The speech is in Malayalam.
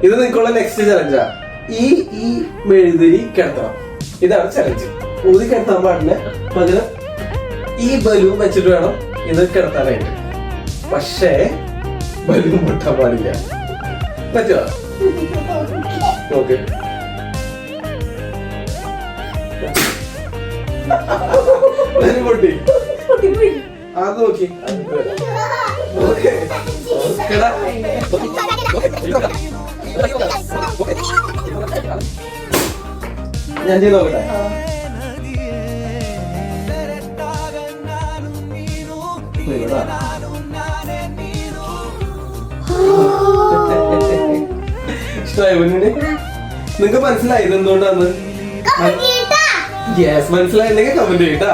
ഇത് നിങ്ങൾക്കുള്ള നെക്സ്റ്റ് ചലഞ്ചാ. ഈ മെഴുതിരി കിടത്തണം. ഇതാണ് ചലഞ്ച്. ഊതി കിടത്താൻ പാടില്ല, പകരം ഈ ബലൂൺ വെച്ചിട്ട് വേണം ഇത് കിടത്താനായിട്ട്. പക്ഷേ ബലൂൺ പൊട്ടാൻ പാടില്ല. പറ്റുമോ? ഓക്കെ. പൊട്ടി അത് നോക്കി. ഓക്കെ ഞാൻ ചെയ്ത് നോക്കട്ടെ. ഇഷ്ടമായി മുന്നിന്? നിങ്ങക്ക് മനസ്സിലായി ഇത് എന്തുകൊണ്ടാന്ന്? യെസ്, മനസ്സിലായില്ലെങ്കിൽ കമന്റ് ചെയ്യട്ടാ.